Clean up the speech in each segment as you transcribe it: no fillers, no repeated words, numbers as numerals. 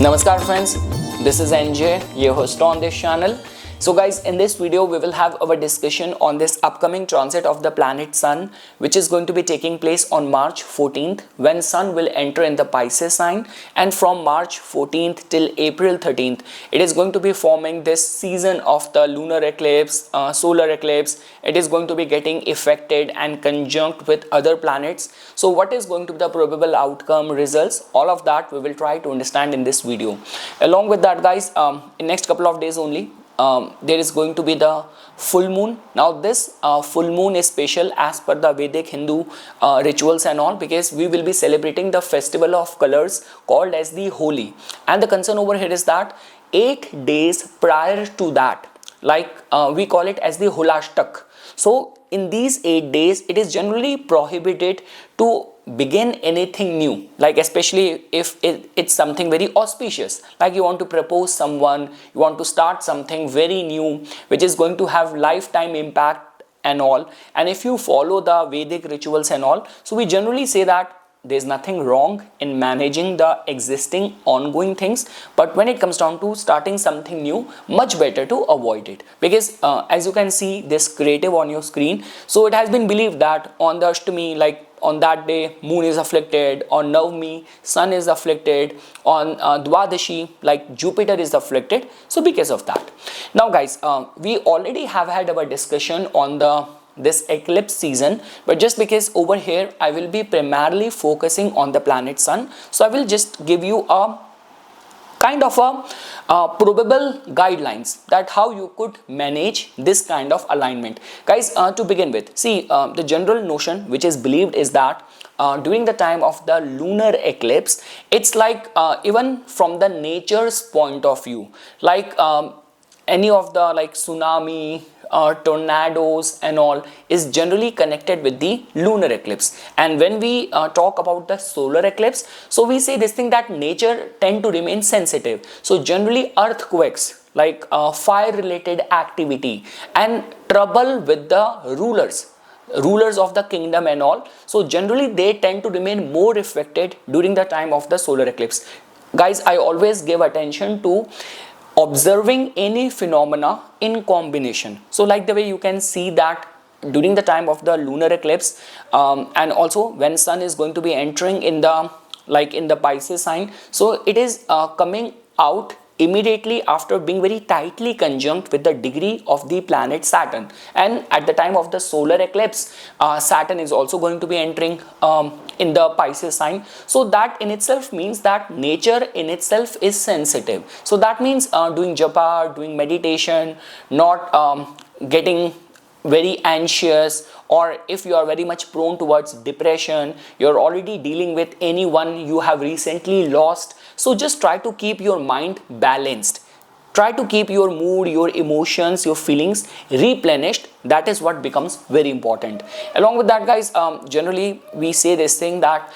Namaskar friends, this is NJ, your host on this channel. So guys, in this video we will have our discussion on this upcoming transit of the planet Sun, which is going to be taking place on March 14th when Sun will enter in the Pisces sign, and from March 14th till April 13th it is going to be forming this season of the lunar eclipse, solar eclipse. It is going to be getting affected and conjunct with other planets. So what is going to be the probable outcome, results, all of that we will try to understand in this video. Along with that guys, in next couple of days only there is going to be the full moon. Now this full moon is special as per the Vedic Hindu rituals and all, because we will be celebrating the festival of colors called as the Holi, and the concern over here is that 8 days prior to that, like we call it as the Holashtak. So in these 8 days it is generally prohibited to begin anything new, like especially if it's something very auspicious, like you want to propose someone, you want to start something very new which is going to have lifetime impact and all. And if you follow the Vedic rituals and all, so we generally say that there's nothing wrong in managing the existing ongoing things, but when it comes down to starting something new, much better to avoid it, because as you can see this creative on your screen, so it has been believed that on the Ashtami, like on that day moon is afflicted, on Navami sun is afflicted, on Dwadashi like Jupiter is afflicted. So because of that, now guys, we already have had our discussion on this eclipse season, but just because over here I will be primarily focusing on the planet Sun, so I will just give you a kind of a probable guidelines that how you could manage this kind of alignment. Guys, to begin with, see, the general notion which is believed is that during the time of the lunar eclipse, it's like even from the nature's point of view, like any of the like tsunami, tornadoes and all is generally connected with the lunar eclipse. And when we talk about the solar eclipse, so we say this thing that nature tend to remain sensitive. So generally earthquakes, like fire related activity and trouble with the rulers of the kingdom and all, so generally they tend to remain more affected during the time of the solar eclipse. Guys, I always give attention to observing any phenomena in combination. So like the way you can see that during the time of the lunar eclipse, and also when Sun is going to be entering in the Pisces sign, so it is coming out immediately after being very tightly conjunct with the degree of the planet Saturn. And at the time of the solar eclipse, Saturn is also going to be entering in the Pisces sign. So that in itself means that nature in itself is sensitive. So that means doing japa, doing meditation, not getting very anxious, or if you are very much prone towards depression, you're already dealing with anyone you have recently lost, so just try to keep your mind balanced, try to keep your mood, your emotions, your feelings replenished. That is what becomes very important. Along with that guys, generally we say this thing that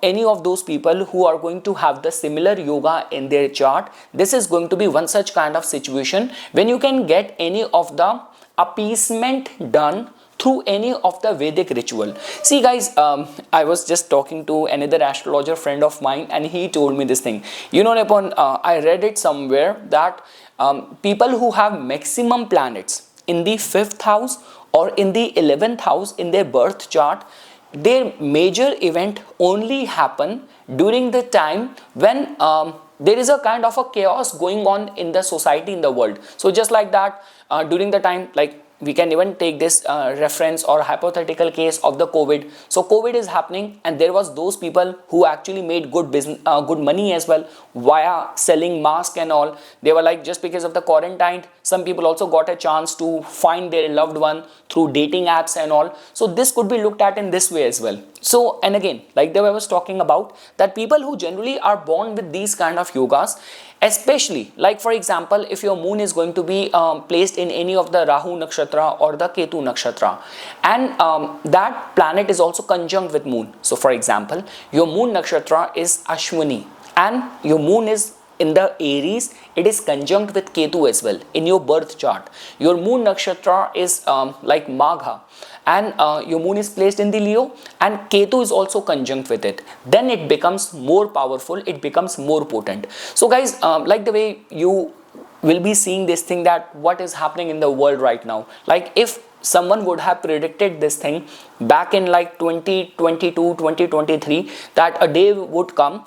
any of those people who are going to have the similar yoga in their chart, this is going to be one such kind of situation when you can get any of the appeasement done through any of the Vedic ritual. See guys, I was just talking to another astrologer friend of mine and he told me this thing. You know, upon I read it somewhere that people who have maximum planets in the 5th house or in the 11th house in their birth chart, their major event only happen during the time when there is a kind of a chaos going on in the society, in the world. So just like that, during the time, like we can even take this reference or hypothetical case of the COVID. So COVID is happening and there was those people who actually made good business, good money as well via selling masks and all. They were like, just because of the quarantine, some people also got a chance to find their loved one through dating apps and all. So this could be looked at in this way as well. So, and again, like the way I was talking about, that people who generally are born with these kind of yogas, especially like for example, if your moon is going to be placed in any of the Rahu nakshatra or the Ketu nakshatra, and that planet is also conjunct with moon. So for example, your moon nakshatra is Ashwini and your moon is in the Aries, it is conjunct with Ketu as well in your birth chart. Your moon nakshatra is like Magha, and your moon is placed in the Leo, and Ketu is also conjunct with it. Then it becomes more powerful, it becomes more potent. So guys, like the way you will be seeing this thing, that what is happening in the world right now, like if someone would have predicted this thing back in like 2022 2023, that a day would come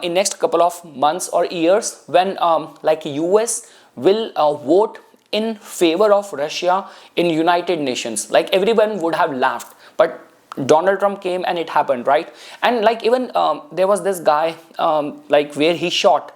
in next couple of months or years when like US will vote in favor of Russia in United Nations, like everyone would have laughed. But Donald Trump came and it happened, right? And like even there was this guy like where he shot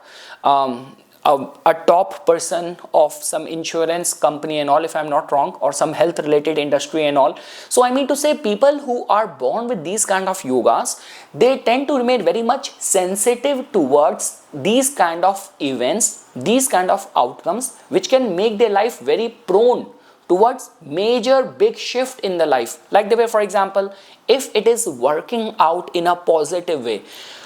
a top person of some insurance company and all, if I'm not wrong, or some health related industry and all. So I mean to say, people who are born with these kind of yogas, they tend to remain very much sensitive towards these kind of events, these kind of outcomes, which can make their life very prone towards major big shift in the life. Like the way, for example, if it is working out in a positive way,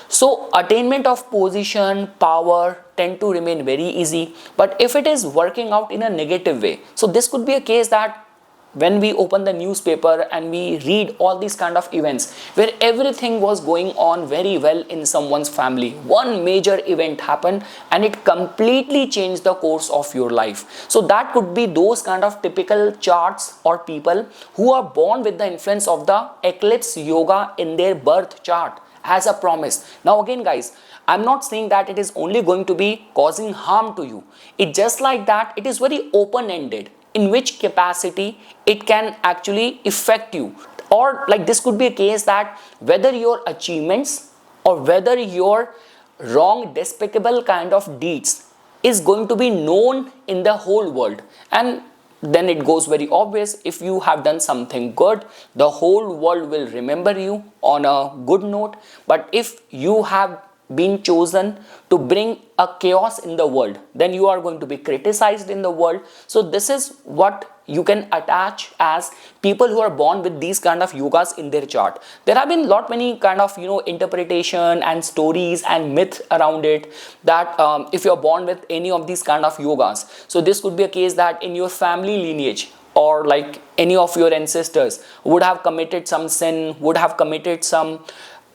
so attainment of position, power tend to remain very easy. But if it is working out in a negative way, so this could be a case that when we open the newspaper and we read all these kind of events where everything was going on very well in someone's family, one major event happened and it completely changed the course of your life. So that could be those kind of typical charts or people who are born with the influence of the eclipse yoga in their birth chart as a promise. Now again guys, I'm not saying that it is only going to be causing harm to you. It just like that, it is very open-ended in which capacity it can actually affect you. Or like this could be a case that whether your achievements or whether your wrong, despicable kind of deeds is going to be known in the whole world. And then it goes very obvious, if you have done something good, the whole world will remember you on a good note. But if you have been chosen to bring a chaos in the world, then you are going to be criticized in the world. So this is what you can attach as people who are born with these kind of yogas in their chart. There have been lot many kind of interpretation and stories and myth around it, that if you're born with any of these kind of yogas, so this could be a case that in your family lineage or like any of your ancestors would have committed some sin, would have committed some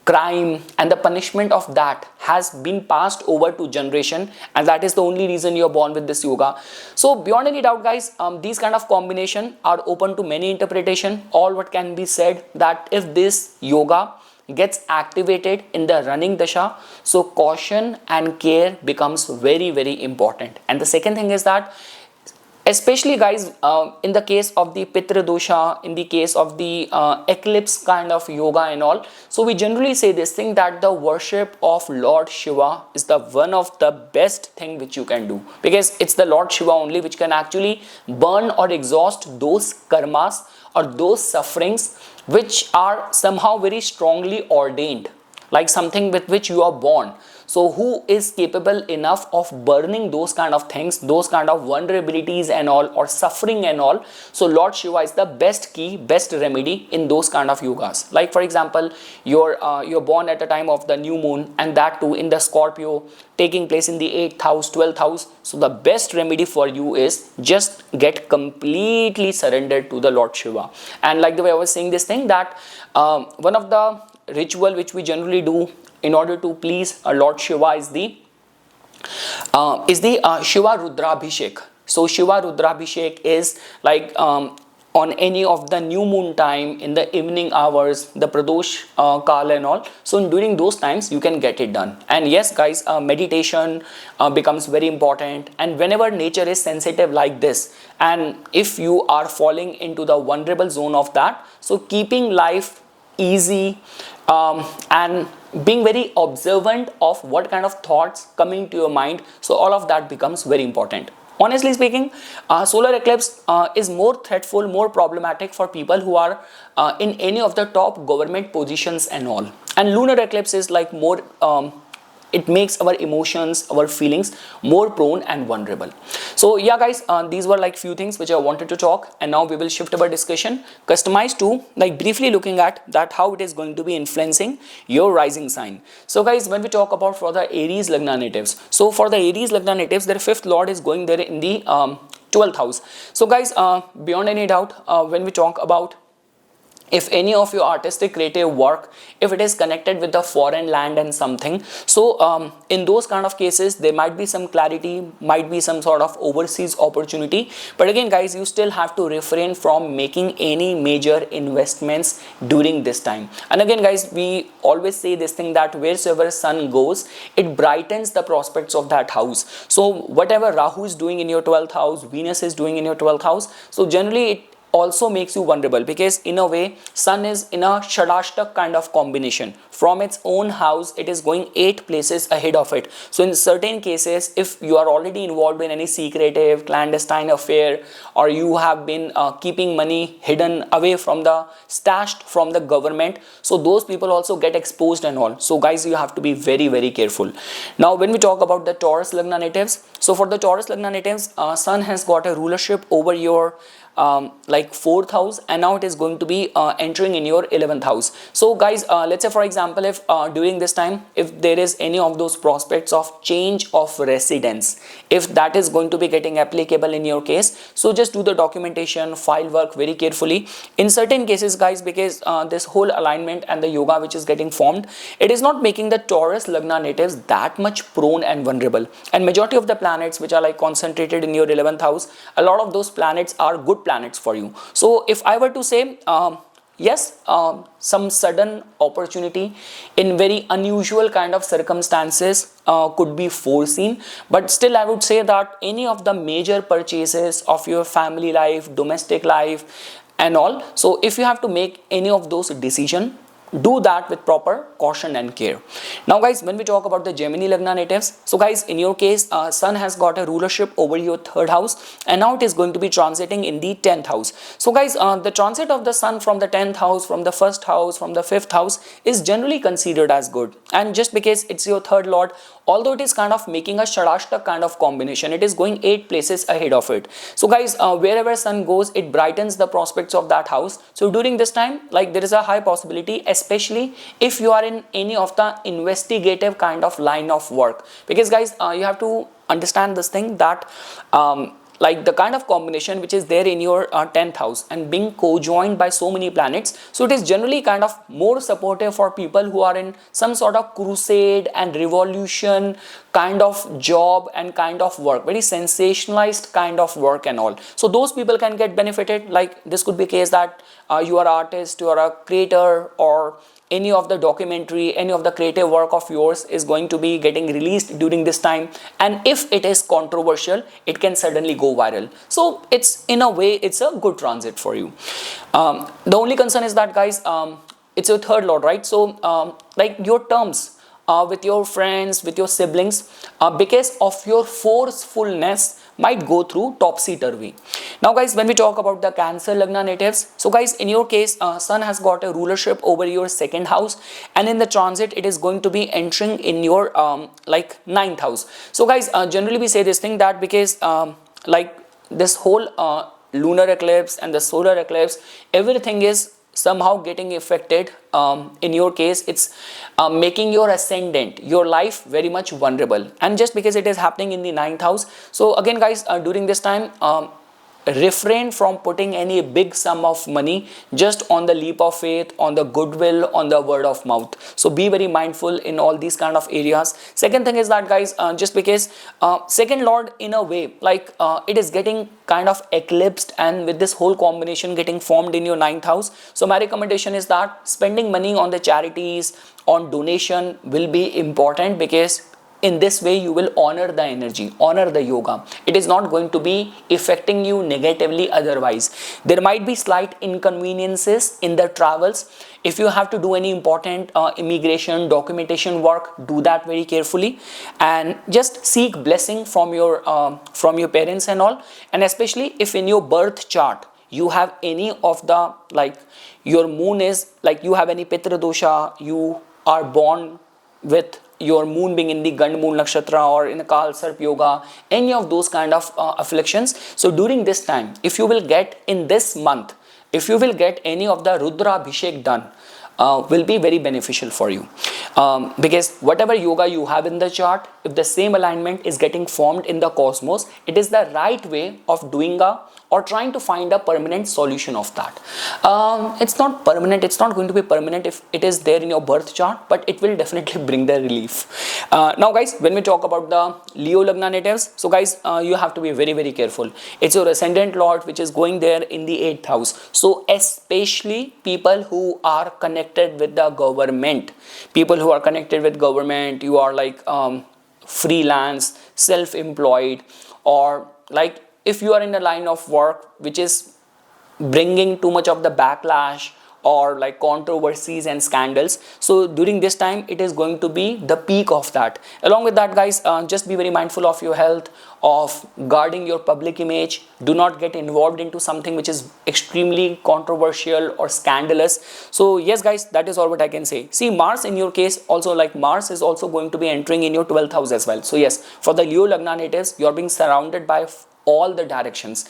crime, and the punishment of that has been passed over to generation, and that is the only reason you're born with this yoga. So beyond any doubt guys, these kind of combination are open to many interpretation. All what can be said that if this yoga gets activated in the running dasha, so caution and care becomes very very important. And the second thing is that especially guys, in the case of the Pitra dosha, in the case of the eclipse kind of yoga and all, so we generally say this thing, that the worship of Lord Shiva is the one of the best thing which you can do, because it's the Lord Shiva only which can actually burn or exhaust those karmas or those sufferings which are somehow very strongly ordained, like something with which you are born. So who is capable enough of burning those kind of things, those kind of vulnerabilities and all, or suffering and all? So Lord Shiva is the best key, best remedy in those kind of yogas. Like for example, you're born at the time of the new moon, and that too in the Scorpio, taking place in the 8th house, 12th house. So the best remedy for you is just get completely surrendered to the Lord Shiva. And like the way I was saying this thing, that one of the ritual which we generally do in order to please Lord Shiva is the Shiva Rudrabhishek. So Shiva Rudrabhishek is like on any of the new moon time in the evening hours, the Pradosh Kala and all. So during those times you can get it done. And yes guys, meditation becomes very important. And whenever nature is sensitive like this, and if you are falling into the vulnerable zone of that, so keeping life easy and being very observant of what kind of thoughts coming to your mind, so all of that becomes very important. Honestly speaking, solar eclipse is more threatful, more problematic for people who are in any of the top government positions and all. And lunar eclipse is like more it makes our emotions, our feelings more prone and vulnerable. So yeah guys, these were like few things which I wanted to talk, and now we will shift our discussion customized to like briefly looking at that how it is going to be influencing your rising sign. So guys, when we talk about for the Aries Lagna natives, so for the Aries Lagna natives, their fifth lord is going there in the 12th house. So guys, beyond any doubt, when we talk about if any of your artistic creative work, if it is connected with the foreign land and something, so in those kind of cases there might be some clarity, might be some sort of overseas opportunity, but again guys, you still have to refrain from making any major investments during this time. And again guys, we always say this thing that wheresoever sun goes, it brightens the prospects of that house. So whatever Rahu is doing in your 12th house, Venus is doing in your 12th house, so generally it also makes you vulnerable, because in a way sun is in a Shadashtak kind of combination. From its own house, it is going 8 places ahead of it. So in certain cases, if you are already involved in any secretive clandestine affair, or you have been keeping money hidden away from the stashed from the government, so those people also get exposed and all. So guys, you have to be very careful. Now when we talk about the Taurus Lagna natives, so for the Taurus Lagna natives, sun has got a rulership over your like 4th house, and now it is going to be entering in your 11th house. So guys, let's say for example, if during this time, if there is any of those prospects of change of residence, if that is going to be getting applicable in your case, so just do the documentation, file work very carefully. In certain cases guys, because this whole alignment and the yoga which is getting formed, it is not making the Taurus Lagna natives that much prone and vulnerable, and majority of the planets which are like concentrated in your 11th house, a lot of those planets are good planets for you. So if I were to say, yes, some sudden opportunity in very unusual kind of circumstances could be foreseen, but still I would say that any of the major purchases of your family life, domestic life and all, so if you have to make any of those decisions, do that with proper caution and care. Now guys, when we talk about the Gemini Lagna natives, so guys, in your case, sun has got a rulership over your 3rd house, and now it is going to be transiting in the 10th house. So guys, the transit of the sun from the 10th house, from the 1st house, from the 5th house is generally considered as good. And just because it's your 3rd lord, although it is kind of making a Shadashtak kind of combination, it is going 8 places ahead of it. So guys, wherever sun goes, it brightens the prospects of that house. So during this time, like there is a high possibility, especially if you are in any of the investigative kind of line of work, because guys, you have to understand this thing that like the kind of combination which is there in your 10th house and being co-joined by so many planets, so it is generally kind of more supportive for people who are in some sort of crusade and revolution kind of job and kind of work, very sensationalized kind of work and all. So those people can get benefited. Like this could be a case that you are an artist, you are a creator, or any of the documentary, any of the creative work of yours is going to be getting released during this time, and if it is controversial, it can suddenly go viral. So it's in a way, it's a good transit for you. The only concern is that guys, it's your 3rd lord, right? So like your terms with your friends, with your siblings, because of your forcefulness, might go through topsy-turvy. Now guys, when we talk about the Cancer Lagna natives, so guys, in your case, sun has got a rulership over your 2nd house, and in the transit it is going to be entering in your like 9th house. So guys, generally we say this thing that because like this whole lunar eclipse and the solar eclipse, everything is somehow getting affected. In your case, it's making your ascendant, your life, very much vulnerable, and just because it is happening in the 9th house, so again guys, during this time, refrain from putting any big sum of money just on the leap of faith, on the goodwill, on the word of mouth. So be very mindful in all these kind of areas. Second thing is that guys, just because 2nd lord in a way, like it is getting kind of eclipsed, and with this whole combination getting formed in your 9th house, so my recommendation is that spending money on the charities, on donation will be important, because in this way you will honor the energy, honor the yoga. It is not going to be affecting you negatively otherwise. There might be slight inconveniences in the travels. If you have to do any important immigration documentation work, do that very carefully, and just seek blessing from your parents and all. And especially if in your birth chart you have any of the, like your moon is like, you have any Pitra dosha, you are born with your moon being in the Gand Moon Nakshatra or in a Kal Sarp Yoga, any of those kind of afflictions. So during this time, if you will get in this month, if you will get any of the Rudra Abhishek done, will be very beneficial for you, because whatever yoga you have in the chart, if the same alignment is getting formed in the cosmos, it is the right way of doing a or trying to find a permanent solution of that. It's not permanent, it's not going to be permanent if it is there in your birth chart, but it will definitely bring the relief. Now guys, when we talk about the Leo Lagna natives, so guys, you have to be very, very careful. It's your ascendant lord which is going there in the 8th house. So especially people who are connected with the government, people who are connected with government, you are like freelance, self-employed, or like if you are in a line of work which is bringing too much of the backlash or like controversies and scandals, so during this time it is going to be the peak of that. Along with that guys, just be very mindful of your health, of guarding your public image. Do not get involved into something which is extremely controversial or scandalous. So yes guys, that is all what I can say. See, Mars in your case also, like Mars is also going to be entering in your 12th house as well. So yes, for the Leo Lagna natives, you are being surrounded by all the directions,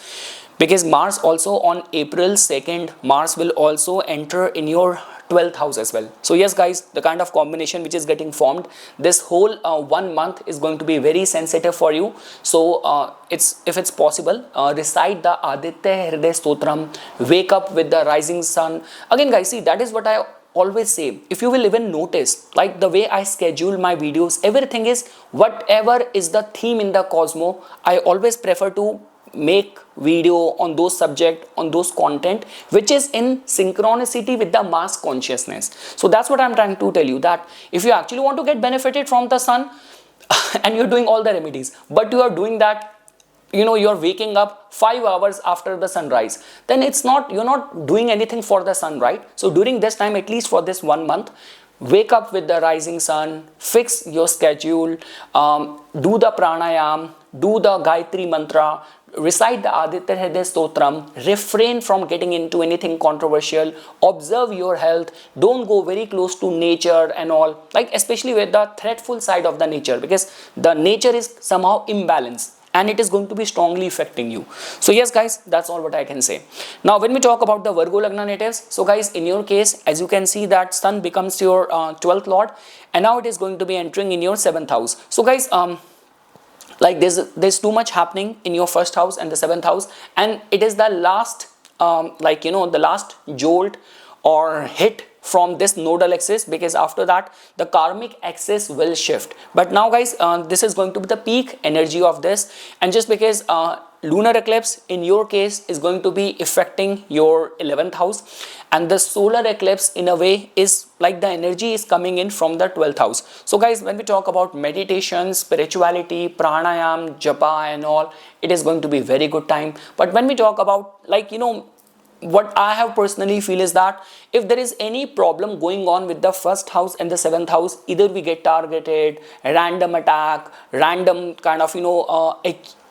because Mars also on April 2nd, Mars will also enter in your 12th house as well. So yes guys, the kind of combination which is getting formed, this whole 1 month is going to be very sensitive for you. So if it's possible, recite the Aditya Hriday Stotram, wake up with the rising sun. Again guys, see, that is what I always say. If you will even notice, like the way I schedule my videos, everything is whatever is the theme in the cosmos, I always prefer to make video on those subject, on those content which is in synchronicity with the mass consciousness. So that's what I'm trying to tell you, that if you actually want to get benefited from the sun and you're doing all the remedies, but you are doing that, you know, you're waking up 5 hours after the sunrise, then it's not, you're not doing anything for the sun, right? So during this time, at least for this 1 month, wake up with the rising sun, fix your schedule, do the pranayam, do the Gayatri mantra, recite the Aditya Hriday Stotram, refrain from getting into anything controversial, observe your health, don't go very close to nature and all, like especially with the threatful side of the nature, because the nature is somehow imbalanced and it is going to be strongly affecting you. So yes guys, that's all what I can say. Now when we talk about the Virgo Lagna natives, so guys, in your case, as you can see that sun becomes your 12th lord, and now it is going to be entering in your 7th house. So guys, like there's too much happening in your 1st house and the 7th house, and it is the last like, you know, the last jolt or hit from this nodal axis, because after that the karmic axis will shift. But now guys, this is going to be the peak energy of this, and just because lunar eclipse in your case is going to be affecting your 11th house, and the solar eclipse in a way is like the energy is coming in from the 12th house. So guys, when we talk about meditation, spirituality, pranayam, japa and all, it is going to be very good time. But when we talk about, like, you know, what I have personally feel is that if there is any problem going on with the 1st house and the 7th house, either we get targeted, random attack, random kind of, you know,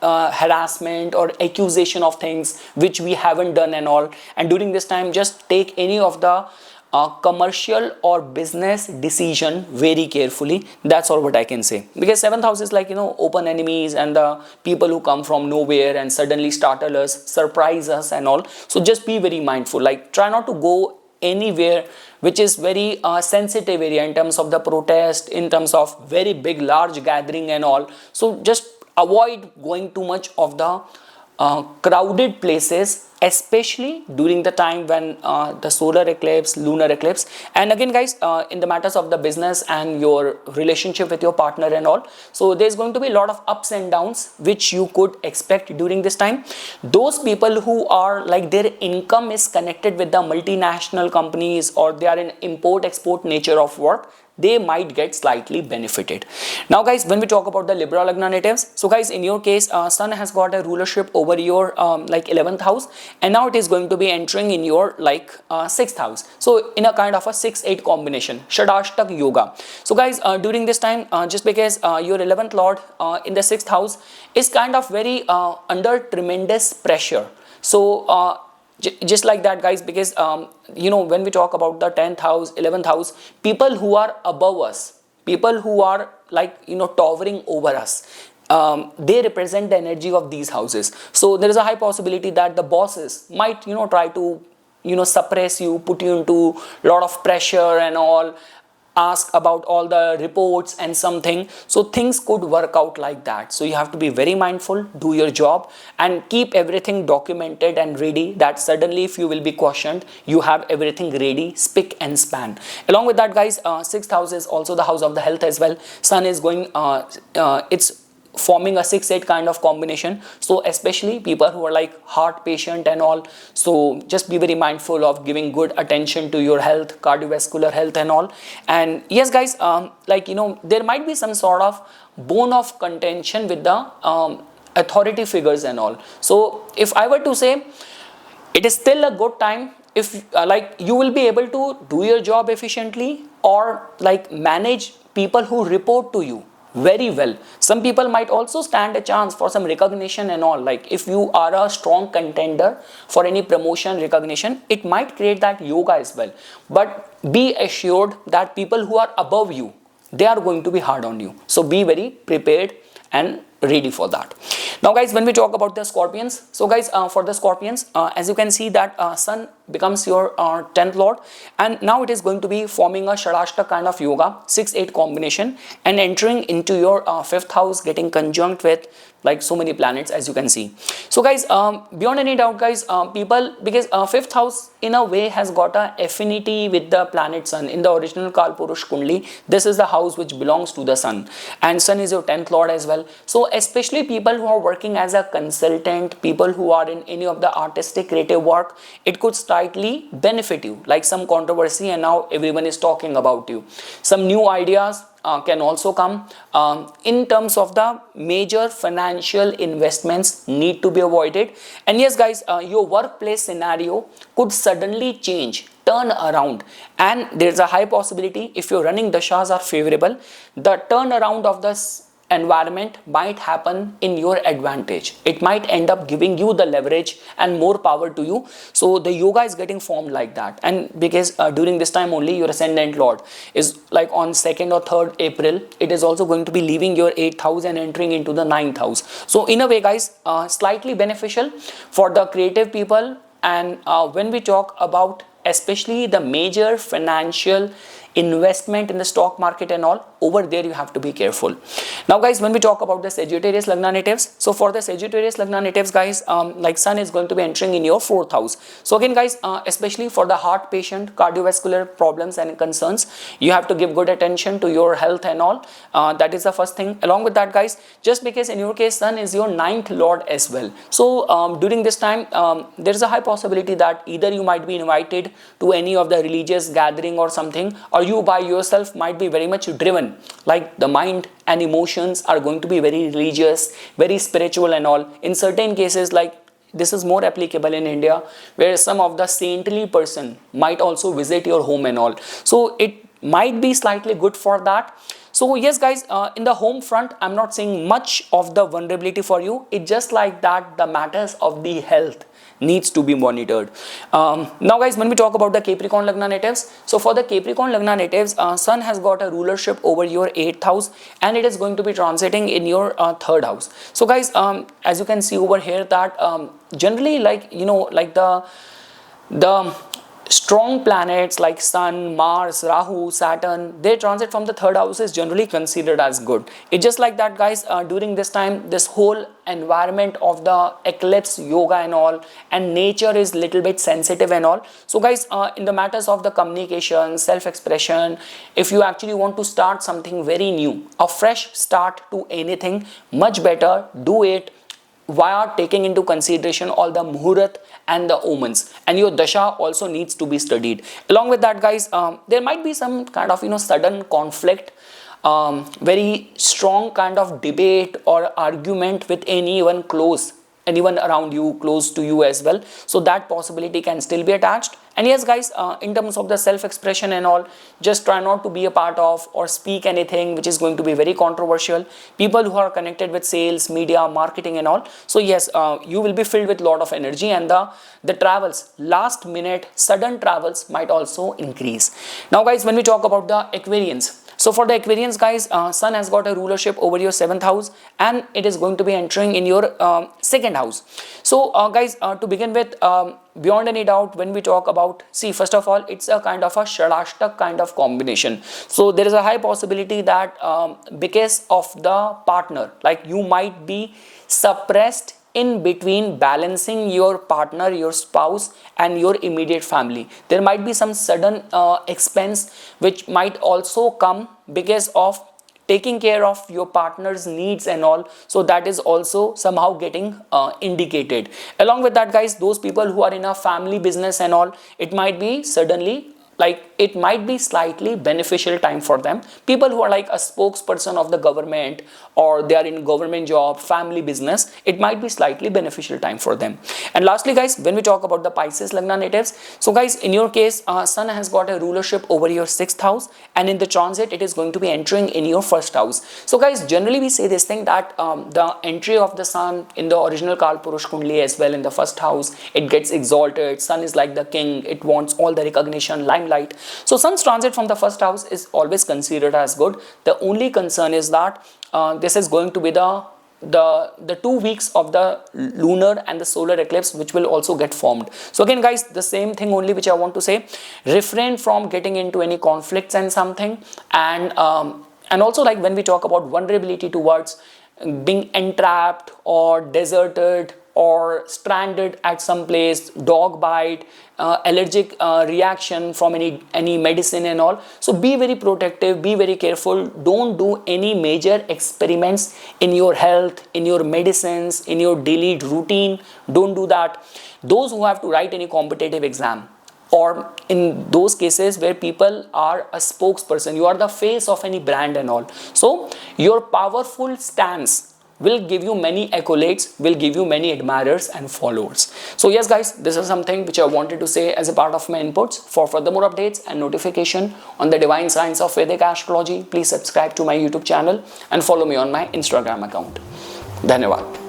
harassment or accusation of things which we haven't done and all. And during this time, just take any of the commercial or business decision very carefully. That's all what I can say, because 7th house is like, you know, open enemies and the people who come from nowhere and suddenly startle us, surprise us and all. So just be very mindful, like try not to go anywhere which is very sensitive area in terms of the protest, in terms of very big large gathering and all. So just avoid going too much of the crowded places, especially during the time when the solar eclipse, lunar eclipse. And again guys, in the matters of the business and your relationship with your partner and all, so there's going to be a lot of ups and downs which you could expect during this time. Those people who are like their income is connected with the multinational companies, or they are in import export nature of work, they might get slightly benefited. Now guys, when we talk about the Libra Lagna natives, so guys, in your case, sun has got a rulership over your like 11th house, and now it is going to be entering in your like 6th house. So in a kind of a 6-8 combination, Shadashtak Yoga. So guys, during this time, just because your 11th lord in the 6th house is kind of very under tremendous pressure. So just like that guys, because you know, when we talk about the 10th house, 11th house, people who are above us, people who are like, towering over us, they represent the energy of these houses. So there is a high possibility that the bosses might, try to, suppress you, put you into a lot of pressure and all, ask about all the reports and something. So things could work out like that. So you have to be very mindful, do your job, and keep everything documented and ready, that suddenly if you will be questioned, you have everything ready, spick and span. Along with that, guys, sixth house is also the house of the health as well. Sun is going, it's forming a 6-8 kind of combination. So especially people who are like heart patient and all, so just be very mindful of giving good attention to your health, cardiovascular health and all. And yes, guys, like, there might be some sort of bone of contention with the authority figures and all. So if I were to say, it is still a good time if like you will be able to do your job efficiently, or like manage people who report to you very well. Some people might also stand a chance for some recognition and all. Like if you are a strong contender for any promotion, recognition, it might create that yoga as well. But be assured that people who are above you, they are going to be hard on you. So be very prepared and ready for that. Now guys, when we talk about the Scorpions, so guys, for the Scorpions, as you can see that Sun becomes your 10th lord, and now it is going to be forming a Shadashta kind of yoga, 6-8 combination, and entering into your 5th house, getting conjunct with like so many planets, as you can see. So guys, beyond any doubt, guys, people, because 5th house in a way has got a affinity with the planet Sun. In the original Kalpurush Kundli, this is the house which belongs to the Sun, and Sun is your 10th lord as well. So especially people who are working as a consultant, people who are in any of the artistic creative work, it could slightly benefit you, like some controversy and now everyone is talking about you. Some new ideas can also come. In terms of the major financial investments need to be avoided. And yes, guys, your workplace scenario could suddenly change, turn around, and there's a high possibility, if your running dashas are favorable, the turnaround of the environment might happen in your advantage. It might end up giving you the leverage and more power to you. So the yoga is getting formed like that. And because during this time only your ascendant lord is like on 2nd or 3rd April, it is also going to be leaving your 8th house and entering into the 9th house. So in a way, guys, slightly beneficial for the creative people. And when we talk about especially the major financial investment in the stock market and all, over there you have to be careful. Now guys, when we talk about the Sagittarius Lagna natives, so for the Sagittarius Lagna natives, guys, like Sun is going to be entering in your 4th house. So again, guys, especially for the heart patient, cardiovascular problems and concerns, you have to give good attention to your health and all. That is the first thing. Along with that, guys, just because in your case Sun is your 9th lord as well, so during this time there is a high possibility that either you might be invited to any of the religious gathering or something, or you by yourself might be very much driven, like the mind and emotions are going to be very religious, very spiritual and all. In certain cases, like this is more applicable in India, where some of the saintly person might also visit your home and all. So it might be slightly good for that. So yes, guys, in the home front, I'm not seeing much of the vulnerability for you. It's just like that the matters of the health needs to be monitored. Now guys, when we talk about the Capricorn Lagna natives, so for the Capricorn Lagna natives, Sun has got a rulership over your 8th house, and it is going to be transiting in your 3rd house. So guys, as you can see over here that generally, like, like the strong planets like Sun, Mars, Rahu, Saturn, their transit from the 3rd house is generally considered as good. It's just like that, guys, during this time, this whole environment of the eclipse yoga and all, and nature is little bit sensitive and all. So guys, in the matters of the communication, self-expression, if you actually want to start something very new, a fresh start to anything, much better do it via taking into consideration all the muhurat and the omens, and your dasha also needs to be studied. Along with that, guys, there might be some kind of sudden conflict, very strong kind of debate or argument with anyone close, anyone around you, close to you as well. So that possibility can still be attached. And yes, guys, in terms of the self-expression and all, just try not to be a part of or speak anything which is going to be very controversial. People who are connected with sales, media, marketing and all. So yes, you will be filled with lot of energy, and the travels, last minute sudden travels might also increase. Now guys, when we talk about the Aquarians, So for the Aquarians guys, Sun has got a rulership over your 7th house, and it is going to be entering in your 2nd house. So guys, to begin with, beyond any doubt, when we talk about, see, first of all, it's a kind of a Shadashtak kind of combination. So there is a high possibility that because of the partner, like you might be suppressed in between balancing your partner, your spouse, and your immediate family. There might be some sudden expense which might also come because of taking care of your partner's needs and all. So that is also somehow getting indicated. Along with that guys, those people who are in a family business and all, it might be suddenly, like it might be slightly beneficial time for them. People who are like a spokesperson of the government, or they are in government job, family business, it might be slightly beneficial time for them. And lastly guys, when we talk about the Pisces Lagna natives, so guys, in your case, Sun has got a rulership over your 6th house, and in the transit it is going to be entering in your 1st house. So guys, generally we say this thing that the entry of the Sun in the original Kalpurush Kundli as well in the 1st house, it gets exalted. Sun is like the king, it wants all the recognition, limelight. So Sun's transit from the 1st house is always considered as good. The only concern is that this is going to be the 2 weeks of the lunar and the solar eclipse, which will also get formed. So again guys, the same thing only which I want to say, refrain from getting into any conflicts and something, and also like when we talk about vulnerability towards being entrapped or deserted or stranded at some place, dog bite, allergic reaction from any medicine and all. So be very protective, be very careful. Don't do any major experiments in your health, in your medicines, in your daily routine. Don't do that. Those who have to write any competitive exam, or in those cases where people are a spokesperson, you are the face of any brand and all, so your powerful stance will give you many accolades, will give you many admirers and followers. So yes guys, this is something which I wanted to say as a part of my inputs. For further more updates and notification on the divine science of Vedic astrology, please subscribe to my YouTube channel and follow me on my Instagram account. Dhanyavad.